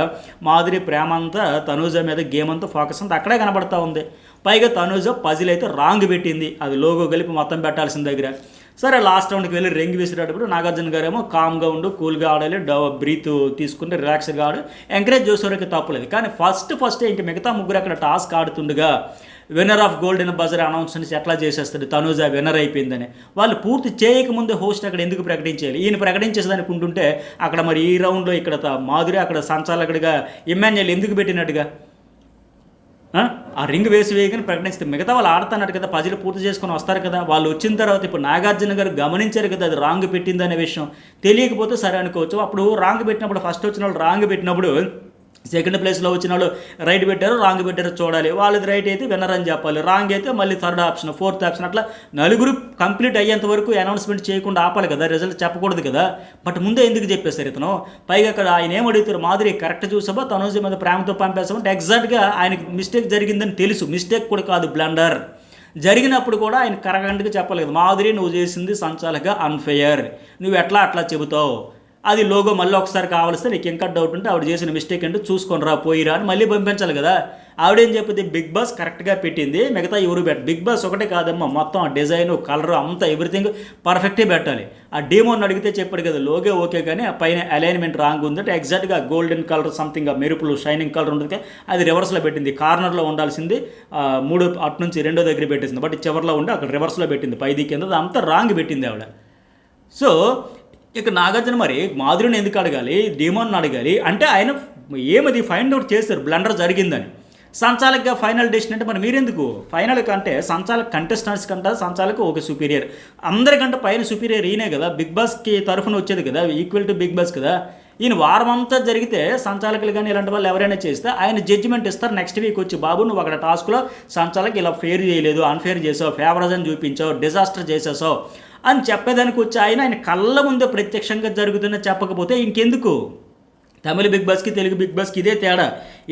Speaker 1: మాధురి ప్రేమ అంతా తనూజ మీద గేమ్ అంతా ఫోకస్ అంతా అక్కడే కనబడతా ఉంది. పైగా తనూజ పజిల్ అయితే రాంగ్ పెట్టింది, అది లోగో కలిపి మొత్తం పెట్టాల్సిన దగ్గర. సరే లాస్ట్ రౌండ్కి వెళ్ళి రింగ్ విసిరేటప్పుడు నాగార్జున గారేమో కామ్గా ఉండు, కూల్గా ఆడాలి, బ్రీత్ తీసుకుంటే రిలాక్స్గా ఆడు, ఎంకరేజ్ చేసేవారికి తప్పలేదు. కానీ ఫస్టే ఇంక మిగతా ముగ్గురు అక్కడ టాస్క్ ఆడుతుండగా winner of golden buzzer announcements ఎట్లా చేసేస్తాడు తనూజ విన్నర్ అయిపోయిందని. వాళ్ళు పూర్తి చేయకముందే హోస్ట్ అక్కడ ఎందుకు ప్రకటించాలి, ఈయన ప్రకటించేదానికి ఉంటుంటే అక్కడ మరి ఈ రౌండ్లో ఇక్కడ మాధురి అక్కడ సంచాలకుడిగా ఇమ్మాన్యుయల్ ఎందుకు పెట్టినట్టుగా ఆ రింగ్ వేయగానే ప్రకటిస్తే మిగతా వాళ్ళు ఆడుతున్నారు కదా, పజిల్ పూర్తి చేసుకొని వస్తారు కదా. వాళ్ళు వచ్చిన తర్వాత ఇప్పుడు నాగార్జున గారు గమనించారు కదా అది రాంగ్ పెట్టిందనే విషయం, తెలియకపోతే సరే అనుకోవచ్చు. అప్పుడు రాంగ్ పెట్టినప్పుడు ఫస్ట్ వచ్చిన వాళ్ళు రాంగ్ పెట్టినప్పుడు సెకండ్ ప్లేస్లో వచ్చిన వాళ్ళు రైట్ పెట్టారు, రాంగ్ పెట్టారు చూడాలి. వాళ్ళది రైట్ అయితే విన్నర్ అని చెప్పాలి, రాంగ్ అయితే మళ్ళీ థర్డ్ ఆప్షన్, ఫోర్త్ ఆప్షన్, అట్లా నలుగురు కంప్లీట్ అయ్యేంత వరకు అనౌన్స్మెంట్ చేయకుండా ఆపాలి కదా, రిజల్ట్ చెప్పకూడదు కదా. బట్ ముందే ఎందుకు చెప్పేశారు ఇతను? పైగా అక్కడ ఆయన ఏమడుగుతారు, మాధురి కరెక్ట్ చూసామో తనూజ మీద ప్రేమతో పంపేసామంటే ఎగ్జాక్ట్గా ఆయనకి మిస్టేక్ జరిగిందని తెలుసు, మిస్టేక్ కూడా కాదు బ్లండర్ జరిగినప్పుడు కూడా ఆయన కరెక్ట్గా చెప్పలేదు, మాధురి నువ్వు చేసింది సంచాలక అన్ఫెయిర్, నువ్వు అట్లా చెబుతావు, అది లోగో మళ్ళీ ఒకసారి కావాల్స్తే నీకు ఇంకా డౌట్ ఉంటే ఆవిడ చేసిన మిస్టేక్ అంటే చూసుకొని రా పోయిరా అని మళ్ళీ పంపించాలి కదా. ఆవిడేం చెప్పింది, బిగ్ బాస్ కరెక్ట్గా పెట్టింది, మిగతా ఎవరు బిగ్ బాస్ ఒకటే కాదమ్మా, మొత్తం డిజైన్ కలర్ అంతా ఎవ్రీథింగ్ పర్ఫెక్టే పెట్టాలి. ఆ డీమోని అడిగితే చెప్పాడు కదా లోగే ఓకే, కానీ ఆ పైన అలైన్మెంట్ రాంగ్ ఉందంటే ఎగ్జాక్ట్గా గోల్డెన్ కలర్ సంథింగ్ ఆ మెరుపులు షైనింగ్ కలర్ ఉంటుంది, అది రివర్స్లో పెట్టింది. కార్నర్లో ఉండాల్సింది 3 అటు నుంచి 2 దగ్గర పెట్టేసింది, బట్ చివరిలో ఉండి అక్కడ రివర్స్లో పెట్టింది, పైది కింద అంతా రాంగ్ పెట్టింది ఆవిడ. సో ఇక నాగార్జున మరి మాధురిని ఎందుకు అడగాలి, డీమోన్ అడగాలి అంటే ఆయన ఏమది ఫైండ్ అవుట్ చేశారు బ్లండర్ జరిగిందని. సంచాలకుగా ఫైనల్ డెసిషన్ అంటే మరి మీరెందుకు ఫైనల్ కంటే సంచాలక కంటెస్టెంట్స్ కంటే సంచాలకు ఒక సుపీరియర్, అందరికంటే పైన సుపీరియర్ ఈయనే కదా, బిగ్ బాస్కి తరఫున వచ్చేది కదా, ఈక్వల్ టు బిగ్ బాస్ కదా. ఈయన వారం అంతా జరిగితే సంచాలకులు కానీ ఇలాంటి వాళ్ళు ఎవరైనా చేస్తే ఆయన జడ్జిమెంట్ ఇస్తారు నెక్స్ట్ వీక్ వచ్చి, బాబు నువ్వు అక్కడ టాస్క్లో సంచాలకి ఇలా ఫెయిర్ చేయలేదు, అన్ఫెయిర్ చేసావు, ఫేవరేజ్ చూపించావు, డిజాస్టర్ చేసేసావు అని చెప్పేదానికి వచ్చి ఆయన కళ్ళ ముందే ప్రత్యక్షంగా జరుగుతున్న చెప్పకపోతే ఇంకెందుకు? తమిళ బిగ్ బాస్కి తెలుగు బిగ్ బాస్కి ఇదే తేడా.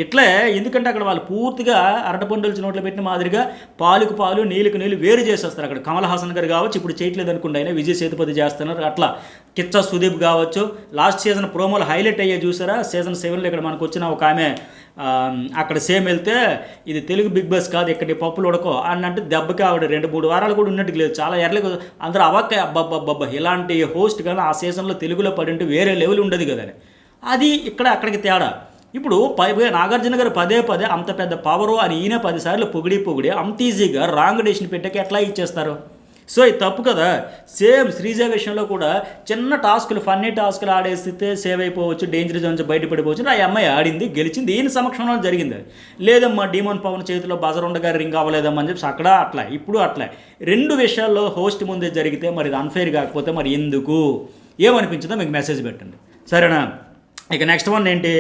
Speaker 1: ఇట్లే ఎందుకంటే అక్కడ వాళ్ళు పూర్తిగా అరటపండులు నోట్లో పెట్టిన మాదిరిగా పాలుకు పాలు నీళ్ళకు నీళ్ళు వేరు చేసేస్తారు. అక్కడ కమల్ హాసన్ గారు కావచ్చు, ఇప్పుడు చేయట్లేదు అనుకుంటే ఆయన విజయ్ సేతుపతి చేస్తున్నారు, అట్లా కిచ్చా సుదీప్ కావచ్చు. లాస్ట్ సీజన్ ప్రోమోలు హైలైట్ అయ్యే చూసారా, సీజన్ 7లో ఇక్కడ మనకు వచ్చిన ఒక ఆమె అక్కడ సేమ్ వెళ్తే ఇది తెలుగు బిగ్ బాస్ కాదు ఇక్కడి పప్పులు ఉడకో అన్నట్టు దెబ్బకి ఆవిడ 2-3 వారాలు కూడా ఉన్నట్టు లేదు, చాలా ఎర్లగా అందరూ అవాక్కాయ అబ్బబ్బబ్బబ్బా ఇలాంటి హోస్ట్ కానీ ఆ సీజన్లో తెలుగులో పడింటే వేరే లెవెల్ ఉండదు కదా. అది ఇక్కడ అక్కడికి తేడా. ఇప్పుడు నాగార్జున గారు పదే అంత పెద్ద పవరు అని ఈయన 10 సార్లు పొగిడి అంత ఈజీగా రాంగ్ డెసిషన్ పెట్టాక ఎట్లా ఇచ్చేస్తారు? సో ఇది తప్పు కదా. సేమ్ శ్రీజ విషయంలో కూడా చిన్న టాస్కులు ఫన్నీ టాస్కులు ఆడేస్తే సేవ్ అయిపోవచ్చు, డేంజర్ జోన్ నుంచి బయటపడిపోవచ్చు. ఆ అమ్మాయి ఆడింది గెలిచింది, ఈయన సమక్షంలో జరిగింది. లేదమ్మా డీమోన్ పవన్ చేతిలో బజర్ ఉండగా రింగ్ అవ్వలేదమ్మా అని చెప్పి అక్కడ అట్లా ఇప్పుడు అట్లా 2 విషయాల్లో హోస్ట్ ముందే జరిగితే మరి ఇది అన్ఫెయిర్ కాకపోతే మరి ఎందుకు? ఏమనిపించిందో మీకు మెసేజ్ పెట్టండి, సరేనా? ఇక నెక్స్ట్ వన్ ఏంటి,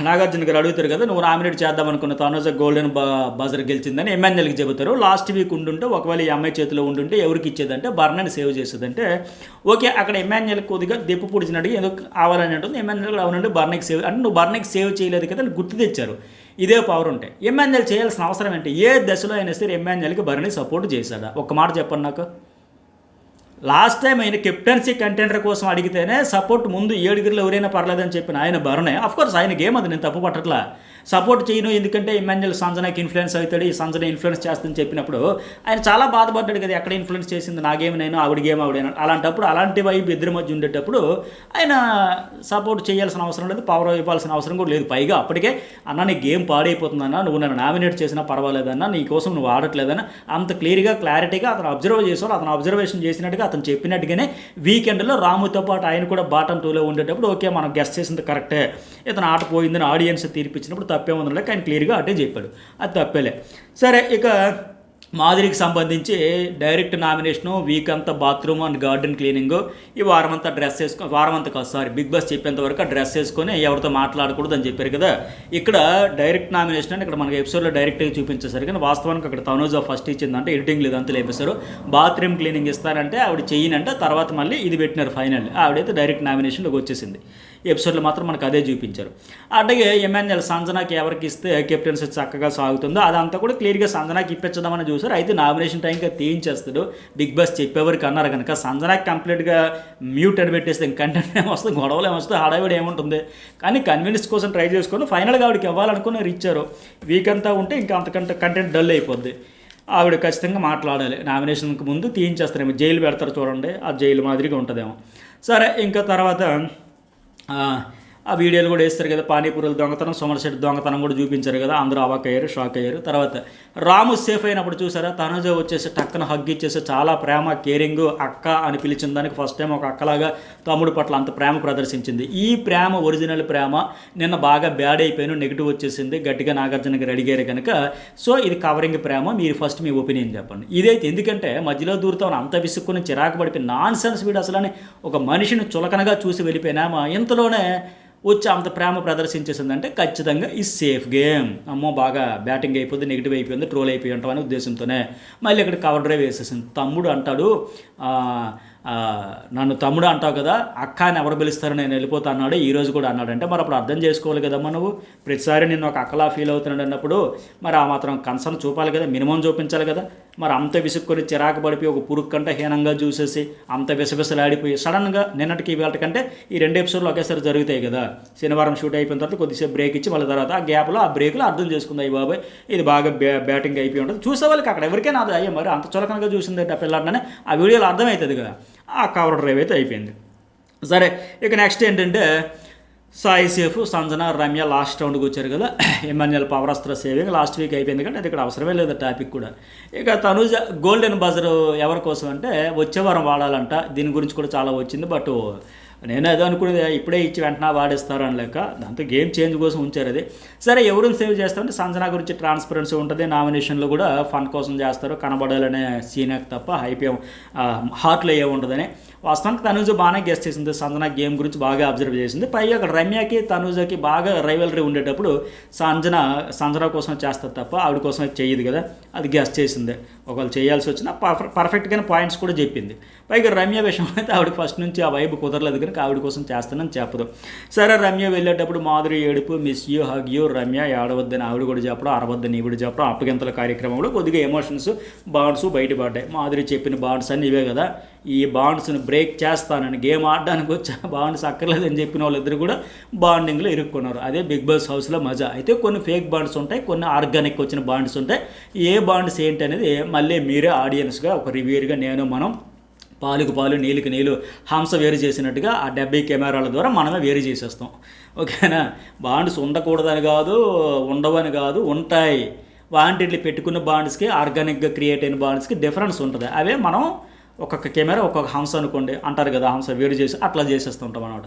Speaker 1: నాగార్జున గారు అడుగుతారు కదా, నువ్వు నామినేట్ చేద్దాం అనుకున్న తనుజ గోల్డెన్ బజర్ గెలిచిందని ఎమ్మెన్యేలకి చెబుతారు. లాస్ట్ వీక్ ఉండుంటే ఒకవేళ ఈ అమ్మాయి చేతిలో ఉండుంటే ఎవరికి ఇచ్చేదంటే బర్ణని సేవ్ చేసేదంటే ఓకే, అక్కడ ఎమ్మెన్యేలకు కొద్దిగా దెప్పు పొడిచినట్టుగా ఏదో కావాలని ఉంటుంది. ఎమ్మెన్యేలు అవునండి బర్ణకి సేవ్ అంటే నువ్వు బర్ణకి సేవ్ చేయలేదు కదా అని గుర్తు తెచ్చారు. ఇదే పవర్ ఉంటే ఎమ్మెన్యేలు చేయాల్సిన అవసరం ఏంటి? ఏ దశలో అయినా సరే ఎమ్మెన్యేలకి బర్ణి సపోర్ట్ చేశాడా? ఒక్క మాట చెప్పండి నాకు. లాస్ట్ టైం ఆయన కెప్టెన్సీ కంటెండర్ కోసం అడిగితేనే సపోర్ట్ ముందు 7 ఎవరైనా పర్లేదని చెప్పిన ఆయన బర్నే. అఫ్కోర్స్ ఆయన గేమ్ అది, నేను తప్పు పట్టట్లా, సపోర్ట్ చేయను ఎందుకంటే ఇమాన్యుయల్ సంజనాకి ఇన్ఫ్లుయెన్స్ అవుతాడు, ఈ సంజన ఇన్ఫ్లుయెన్స్ చేస్తుందని చెప్పినప్పుడు ఆయన చాలా బాధపడ్డాడు కదా, ఎక్కడ ఇన్ఫ్లుయెన్స్ చేసింది నా గేమ్ నేను ఆవిడ గేమ్ ఆవిడైనా. అలాంటప్పుడు అలాంటి వైపు ఇద్దరి మధ్య ఉండేటప్పుడు ఆయన సపోర్ట్ చేయాల్సిన అవసరం లేదు, పవర్ ఇవ్వాల్సిన అవసరం కూడా లేదు. పైగా అప్పటికే అన్న నీ గేమ్ పాడైపోతుందన్నా, నువ్వు నన్ను నామినేట్ చేసినా పర్వాలేదన్నా, నీ కోసం నువ్వు ఆడట్లేదన్నా అంత క్లియర్గా అతను అబ్జర్వ్ చేసాడు. అతను అబ్జర్వేషన్ చేసినట్టుగా అతను చెప్పినట్టుగానే వీకెండ్లో రాముతో పాటు ఆయన కూడా బాటమ్ 2లో ఉండేటప్పుడు ఓకే మనం గెస్ట్ చేసింది కరెక్టే, ఇతను ఆట పోయిందని ఆడియన్స్ తీర్పిచ్చినప్పుడు తప్పే ఉందని ఆయన క్లియర్గా అటే చెప్పాడు, అది తప్పేలే. సరే, ఇక మాధురికి సంబంధించి డైరెక్ట్ నామినేషను, వీక్ అంతా బాత్రూమ్ అండ్ గార్డెన్ క్లీనింగ్, ఈ వారమంతా డ్రెస్ వేసుకొని వారమంతా కాదు సారీ బిగ్ బాస్ చెప్పేంత వరకు ఆ డ్రెస్ వేసుకొని ఎవరితో మాట్లాడకూడదు అని చెప్పారు కదా. ఇక్కడ డైరెక్ట్ నామినేషన్ అంటే ఇక్కడ మనకి ఎపిసోడ్లో డైరెక్ట్గా చూపించేసరికి కానీ వాస్తవానికి అక్కడ తనూజ ఫస్ట్ ఇచ్చిందంటే ఎడిటింగ్ లేదు అంతా లేపేశారు. బాత్రూమ్ క్లీనింగ్ ఇస్తారంటే ఆవిడ చెయ్యనంటే తర్వాత మళ్ళీ ఇది పెట్టినారు ఫైనల్, ఆవిడైతే డైరెక్ట్ నామినేషన్లోకి వచ్చేసింది. ఎపిసోడ్లో మాత్రం మనకు అదే చూపించారు. అట్లాగే ఎమ్మెన్యేల్ సంజనాకి ఎవరికి ఇస్తే కెప్టెన్సీ చక్కగా సాగుతుందో అదంతా కూడా క్లియర్గా సంజనాకి ఇప్పించదామని చూసారు. అయితే నామినేషన్ టైంకి తీయించేస్తాడు బిగ్ బాస్ చెప్పేవారికి అన్నారు కనుక సంజనాకి కంప్లీట్గా మ్యూట్ అని పెట్టేస్తే కంటెంట్ ఏమొస్తుంది, గొడవలు ఏమొస్తుంది, హడావిడి ఏముంటుంది. కానీ కన్వీనియన్స్ కోసం ట్రై చేసుకొని ఫైనల్గా ఆవిడకి ఇవ్వాలనుకుని ఇచ్చారు. వీక్ అంతా ఉంటే ఇంకా అంతకంటే కంటెంట్ డల్ అయిపోద్ది. ఆవిడ ఖచ్చితంగా మాట్లాడాలి. నామినేషన్కి ముందు తీయించేస్తారేమో, జైలు పెడతారు చూడండి, ఆ జైలు మాదిరిగా ఉంటుందేమో. సరే, ఇంకా తర్వాత ఆ వీడియోలు కూడా వేస్తారు కదా, పానీపూరుల దొంగతనం, సోమరశెట్టి దొంగతనం కూడా చూపించారు కదా, అందరూ అవాక్ అయ్యారు, షాక్ అయ్యారు. తర్వాత రాము సేఫ్ అయినప్పుడు చూసారా, తనుజ వచ్చేసి టక్కన హగ్ ఇచ్చేసి చాలా ప్రేమ కేరింగ్ అక్క అని పిలిచిన దానికి ఫస్ట్ టైం ఒక అక్కలాగా తమ్ముడు పట్ల అంత ప్రేమ ప్రదర్శించింది. ఈ ప్రేమ ఒరిజినల్ ప్రేమ. నిన్న బాగా బ్యాడ్ అయిపోయాను, నెగిటివ్ వచ్చేసింది, గట్టిగా నాగార్జున గారు అడిగారు కనుక సో ఇది కవరింగ్ ప్రేమ. మీరు ఫస్ట్ మీ ఒపీనియన్ చెప్పండి. ఇదైతే ఎందుకంటే మధ్యలో దూరుతామని అంత విసుక్కుని చిరాకు పడిపోయి నాన్ సెన్స్ వీడు అసలు అని ఒక మనిషిని చులకనగా చూసి వెళ్ళిపోయినామా, ఇంతలోనే వచ్చి అంత ప్రేమ ప్రదర్శించేసిందంటే ఖచ్చితంగా ఈ సేఫ్ గేమ్. అమ్మో బాగా బ్యాటింగ్ అయిపోయింది, నెగిటివ్ అయిపోయింది, ట్రోల్ అయిపోయి ఉంటాం అనే ఉద్దేశంతోనే మళ్ళీ ఇక్కడ కవర్ డ్రైవ్ వేసేసింది. తమ్ముడు అంటాడు, నన్ను తమ్ముడు అంటావు కదా, అక్క అని ఎవరు పిలుస్తారు, నేను వెళ్ళిపోతా అన్నాడు, ఈరోజు కూడా అన్నాడు. అంటే మరి అప్పుడు అర్థం చేసుకోవాలి కదమ్మా, నువ్వు ప్రతిసారి నేను ఒక అక్కలా ఫీల్ అవుతున్నాడు అన్నప్పుడు మరి ఆ మాత్రం కన్సర్న్ చూపాలి కదా, మినిమం చూపించాలి కదా. మరి అంత విసుక్కొని చిరాకు పడిపోయి ఒక పురుగు కంటే హీనంగా చూసేసి అంత విసవిసలాడిపోయి సడన్గా నిన్నటికి ఇవాళకంటే ఈ 2 ఎపిసోడ్లు ఒకేసారి జరుగుతాయి కదా. శనివారం షూట్ అయిపోయిన తర్వాత కొద్దిసేపు బ్రేక్ ఇచ్చి మళ్ళీ తర్వాత ఆ గ్యాప్లో ఆ బ్రేక్లో అర్థం చేసుకుంది, అయ్యి బాబాయ్ ఇది బాగా బ్యాటింగ్ అయిపోయి ఉంటుంది. చూసే వాళ్ళకి అక్కడ ఎవరికైనా అది అయ్యే మరి అంత చులకనగా చూసింది ఆ పిల్లాడనే ఆ వీడియోలో అర్థమవుతుంది కదా. ఆ కవర్ డ్రైవ్ అయితే అయిపోయింది. సరే, ఇక నెక్స్ట్ ఏంటంటే సాయి సేఫ్, సంజన, రమ్య లాస్ట్ రౌండ్కి వచ్చారు కదా. ఎమ్మాన్యుయల్ పవర్ అస్త్ర సేవింగ్ లాస్ట్ వీక్ అయిపోయింది కానీ అది ఇక్కడ అవసరమే లేదు టాపిక్ కూడా. ఇక తనుజ గోల్డెన్ బజర్ ఎవరి కోసం అంటే వచ్చే వారం వాడాలంట. దీని గురించి కూడా చాలా వచ్చింది. బట్ నేను అదే అనుకునేది, ఇప్పుడే ఇచ్చి వెంటనే వాడేస్తారు అని లేక దాంతో గేమ్ చేంజ్ కోసం ఉంచారు. అది సరే, ఎవరిని సేవ్ చేస్తారంటే సంజన గురించి ట్రాన్స్పరెన్సీ ఉంటుంది, నామినేషన్లో కూడా ఫన్ కోసం చేస్తారు, కనబడాలనే సీనాక్ తప్ప హైపే హార్ట్లో ఏముంటుందని. వాస్తవానికి తనుజ బాగానే గెస్ట్ చేసింది, సంజన గేమ్ గురించి బాగా అబ్జర్వ్ చేసింది. పైగా అక్కడ రమ్యకి తనుజకి బాగా రైవలరీ ఉండేటప్పుడు సంజన కోసం చేస్తారు తప్ప ఆవిడ కోసం అయితే చెయ్యదు కదా, అది గెస్ట్ చేసిందే. ఒకవేళ చేయాల్సి వచ్చినా పర్ఫెక్ట్గానే పాయింట్స్ కూడా చెప్పింది. పైగా రమ్య విషయం అయితే ఆవిడకి ఫస్ట్ నుంచి ఆ వైబ్ కుదరలేదు కనుక ఆవిడ కోసం చేస్తానని చెప్పదు. సరే, రమ్య వెళ్ళేటప్పుడు మాధురి ఏడుపు, miss you, hug you, Ramya ఏడవద్దని ఆవిడ కూడా చెప్పడం, అరవద్దని ఈవిడ చెప్పడం, అప్పగింతల కార్యక్రమంలో కొద్దిగా ఎమోషన్స్ బాండ్స్ బయటపడ్డాయి. మాధురి చెప్పిన బాండ్స్ అన్నీ ఇవే కదా, ఈ బాండ్స్ని బ్రేక్ చేస్తానని గేమ్ ఆడడానికి వచ్చా బాండ్స్ అక్కర్లేదని చెప్పిన వాళ్ళిద్దరు కూడా బాండింగ్లో ఇరుక్కున్నారు. అదే బిగ్ బాస్ హౌస్లో మజా. అయితే కొన్ని ఫేక్ బాండ్స్ ఉంటాయి, కొన్ని ఆర్గానిక్ వచ్చిన బాండ్స్ ఉంటాయి. ఏ బాండ్స్ ఏంటి అనేది మళ్ళీ మీరే ఆడియన్స్గా ఒక రివ్యూర్గా మనం పాలుకు పాలు నీళ్ళకి నీళ్ళు హంస వేరు చేసినట్టుగా ఆ 70 కెమెరాల ద్వారా మనమే వేరు చేసేస్తాం. ఓకేనా? బాండ్స్ ఉండకూడదని కాదు, ఉండవని కాదు, ఉంటాయి. వాటిని పెట్టుకున్న బాండ్స్కి ఆర్గానిక్గా క్రియేట్ అయిన బాండ్స్కి డిఫరెన్స్ ఉంటుంది. అవే మనం ఒక్కొక్క కెమెరా ఒక్కొక్క హంస అనుకోండి అంటారు కదా, హంస వేరు చేసి అట్లా చేసేస్తుంటాం అనమాట.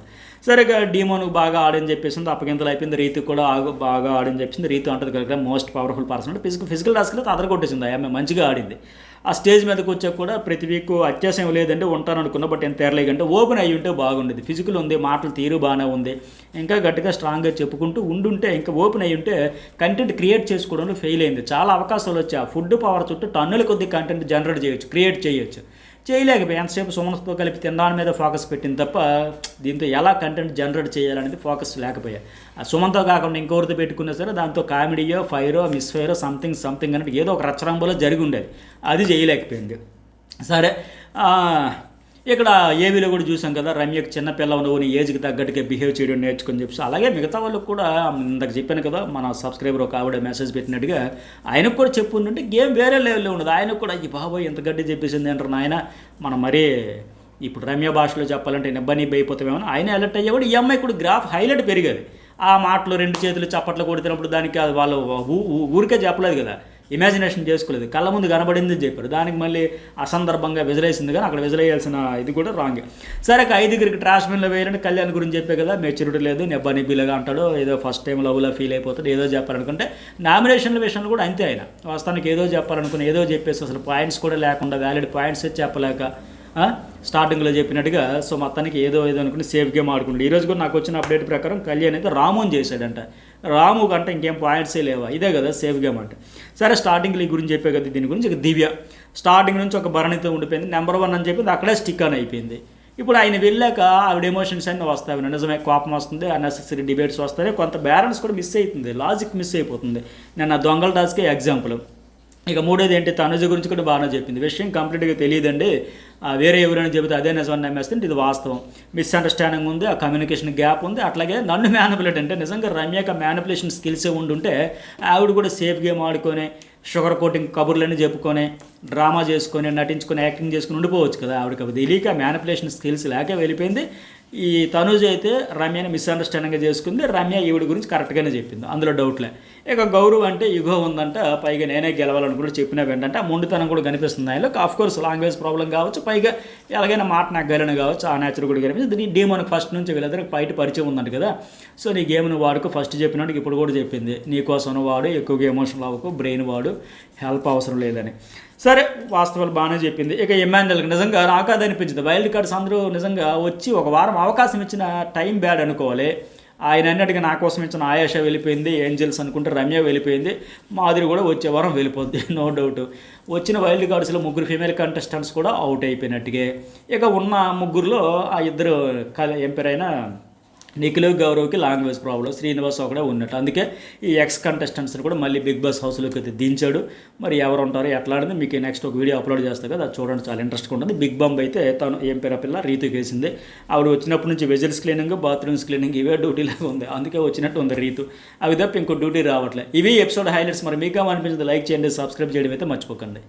Speaker 1: సరిగా డీమోన్కి బాగా ఆడని చెప్పేసింది, అప్పగింతలు అయిపోయింది. రీతు కూడా బాగా ఆడని చెప్పింది. రీతు అంటది కదా మోస్ట్ పవర్ఫుల్ పర్సన్ అంటే ఫిజికల్ టాస్క్లో అదరగొట్టేసింది. ఆమె మంచిగా ఆడింది. ఆ స్టేజ్ మీదకి వచ్చాక కూడా ప్రతి వీక్ అత్యాసం లేదంటే ఉంటాను అనుకున్నా, బట్ ఎంత తేరలేకంటే ఓపెన్ అయ్యి ఉంటే బాగుండేది. ఫిజికల్ ఉంది, మాటలు తీరు బాగానే ఉంది, ఇంకా గట్టిగా స్ట్రాంగ్గా చెప్పుకుంటూ ఉండుంటే ఇంకా ఓపెన్ అయ్యి ఉంటే కంటెంట్ క్రియేట్ చేసుకోవడంలో ఫెయిల్ అయింది. చాలా అవకాశాలు వచ్చాయి. ఆ ఫుడ్ పవర్ చుట్టూ టన్నుల కొద్ది కంటెంట్ జనరేట్ చేయొచ్చు, క్రియేట్ చేయొచ్చు, చేయలేకపోయి ఎంతసేపు సుమన్తో కలిపి తినడాని మీద ఫోకస్ పెట్టింది తప్ప దీంతో ఎలా కంటెంట్ జనరేట్ చేయాలనేది ఫోకస్ లేకపోయా. ఆ సుమన్తో కాకుండా ఇంకొకరితో పెట్టుకున్నా సరే దాంతో కామెడీయో ఫైరో మిస్ఫైరో సంథింగ్ అనేది ఏదో ఒక రచ్చరంబలో జరిగి ఉండేది, అది చేయలేకపోయింది. సరే, ఇక్కడ ఏవీలో కూడా చూసాం కదా, రమ్యకు చిన్నపిల్ల నువ్వు నీ ఏజ్కి తగ్గట్టుగా బిహేవ్ చేయడం నేర్చుకొని చెప్పి. అలాగే మిగతా వాళ్ళకు కూడా ఇందాక చెప్పాను కదా, మన సబ్స్క్రైబర్ ఒక ఆవిడ మెసేజ్ పెట్టినట్టుగా ఆయనకు కూడా చెప్పు ఉంటే గేమ్ వేరే లెవెల్లో ఉండదు. ఆయనకు కూడా ఈ బాబోయ్ ఎంత గడ్డి చెప్పేసింది అంటారు నాయన, మనం మరీ ఇప్పుడు రమ్య భాషలో చెప్పాలంటే నిబ్బని అయిపోతామేమో ఆయన అలర్ట్ అయ్యేవాడు. ఈ అమ్మాయి కూడా గ్రాఫ్ హైలైట్ పెరిగేది. ఆ మాటలు 2 చేతులు చప్పట్లు కొడుతున్నప్పుడు దానికి వాళ్ళు ఊరికే చెప్పలేదు కదా, ఇమాజినేషన్ చేసుకోలేదు, కళ్ళ ముందు కనబడింది చెప్పారు. దానికి మళ్ళీ అసందర్భంగా విజరేసింది కానీ అక్కడ విజరేయాల్సిన ఇది కూడా రాంగ్. సరే, 5 ట్రాష్ బిన్లో వేయాలంటే కళ్యాణ్ గురించి చెప్పే కదా, మెచ్యూరిటీ లేదు, నెబ్బనిబ్బిలాగా అంటాడు, ఏదో ఫస్ట్ టైం లవ్లా ఫీల్ అయిపోతాడు, ఏదో చెప్పాలనుకుంటే నామినేషన్ల విషయంలో కూడా అంతే. ఆయన వాస్తవానికి ఏదో చెప్పాలనుకుని ఏదో చెప్పేసి అసలు పాయింట్స్ కూడా లేకుండా వ్యాలిడ్ పాయింట్స్ చెప్పలేక స్టార్టింగ్లో చెప్పినట్టుగా సో మొత్తానికి ఏదో అనుకుని సేఫ్ గేమ్ ఆడుకుంటాడు. ఈరోజు కూడా నాకు వచ్చిన అప్డేట్ ప్రకారం కళ్యాణ్ అయితే రాముని చేశాడంట. రాము కంటే ఇంకేం పాయింట్సే లేవా, ఇదే కదా సేఫ్ గేమ్ అంటే. సరే, స్టార్టింగ్లో ఈ గురించి చెప్పే కదా, దీని గురించి ఇక దివ్య స్టార్టింగ్ నుంచి ఒక భరణితో ఉండిపోయింది, నెంబర్ 1 అని చెప్పింది, అక్కడే స్టిక్ అని అయిపోయింది. ఇప్పుడు ఆయన వెళ్ళాక ఆవిడ ఎమోషన్స్ అన్నీ వస్తాయి, నిజమే కోపం వస్తుంది, అన్నెసెసరీ డిబేట్స్ వస్తాయి, కొంత బ్యాలెన్స్ కూడా మిస్ అవుతుంది, లాజిక్ మిస్ అయిపోతుంది. నేను ఆ దొంగల టాస్కే ఎగ్జాంపుల్. ఇక మూడోది ఏంటి, తనుజ గురించి కూడా బాగానే చెప్పింది. విషయం కంప్లీట్గా తెలియదండి, వేరే ఎవరైనా చెబితే అదే నిజమని నమ్మేస్తుంటే ఇది వాస్తవం, మిస్అండర్స్టాండింగ్ ఉంది, ఆ కమ్యూనికేషన్ గ్యాప్ ఉంది. అట్లాగే నన్ను మ్యానిపులేట్ అంటే నిజంగా రమ్యక మ్యానిపులేషన్ స్కిల్సే ఉండుంటే ఆవిడ కూడా సేఫ్ గేమ్ ఆడుకొని షుగర్ కోటింగ్ కబుర్లన్నీ చెప్పుకొని డ్రామా చేసుకొని నటించుకొని యాక్టింగ్ చేసుకుని ఉండిపోవచ్చు కదా. ఆవిడకి అది తెలియక మ్యానిపులేషన్ స్కిల్స్ లేక వెళ్ళిపోయింది. ఈ తనుజ అయితే రమ్యని మిస్అండర్స్టాండింగ్గా చేసుకుంది, రమ్య ఈవిడ గురించి కరెక్ట్గానే చెప్పింది, అందులో డౌట్లే. ఇక గౌరవ్ అంటే యుగో ఉందంట, పైగా నేనే గెలవాలనుకుంటే చెప్పినా వెంటంటే ఆ మొండితనం కూడా కనిపిస్తుంది ఆయనలో. ఆఫ్కోర్స్ లాంగ్వేజ్ ప్రాబ్లం కావచ్చు, పైగా ఎలాగైనా మాట నాకు గెలని కావచ్చు, ఆ నేచర్ కూడా కనిపిస్తుంది. దీని డీ మనకు ఫస్ట్ నుంచి వీళ్ళందరికీ బయట పరిచయం ఉందంట కదా. సో నీ గేమ్ నువ్వు వాడుకో, ఫస్ట్ చెప్పినట్టు ఇప్పుడు కూడా చెప్పింది, నీ కోసం వాడు, ఎక్కువగా ఎమోషనల్ అవ్వకు, బ్రెయిన్ వాడు, హెల్ప్ అవసరం లేదని. సరే, వాస్తవాలు బాగానే చెప్పింది. ఇక ఎమ్మాన్యుయల్కి నిజంగా నాకు అది అనిపించింది, వైల్డ్ కార్డ్స్ అందరూ నిజంగా వచ్చి ఒక వారం అవకాశం ఇచ్చిన టైం బ్యాడ్ అనుకోవాలి. ఆయన అన్నట్టుగా నా కోసం ఇచ్చిన ఆయాష వెళ్ళిపోయింది, ఏంజల్స్ అనుకుంటే రమ్య వెళ్ళిపోయింది, మాధురి కూడా వచ్చే వారం వెళ్ళిపోద్ది, నో డౌట్. వచ్చిన వైల్డ్ కార్డ్స్లో 3 ఫీమేల్ కంటెస్టెంట్స్ కూడా అవుట్ అయిపోయినట్టుగా. ఇక ఉన్న ముగ్గురులో ఆ ఇద్దరు ఎంపైరైన నిఖిల్ గౌరవ్కి లాంగ్వేజ్ ప్రాబ్లం, శ్రీనివాస్ ఒకడే ఉన్నట్టు. అందుకే ఈ ఎక్స్ కంటెస్టెంట్స్ని కూడా మళ్ళీ బిగ్ బాస్ హౌస్లోకి అయితే దించాడు. మరి ఎవరు ఉంటారో ఎట్లా అనేది మీకు నెక్స్ట్ ఒక వీడియో అప్లోడ్ చేస్తాను కదా, అది చూడండి, చాలా ఇంట్రెస్ట్గా ఉంటుంది. బిగ్ బాంబ్ అయితే తను ఏం పేరు పిల్ల రీతుకి వేసింది. ఆవిడ వచ్చినప్పటి నుంచి వెజల్స్ క్లీనింగ్, బాత్రూమ్స్ క్లీనింగ్ ఇవే డ్యూటీ లాగా ఉంది, అందుకే వచ్చినట్టు ఉంది రీతు. అవి తప్ప ఇంకో డ్యూటీ రావట్లేదు. ఇవి ఎపిసోడ్ హైలైట్స్. మరి మీకు అనిపించింది లైక్ చేయండి, సబ్స్క్రైబ్ చేయడం అయితే మర్చిపోకండి.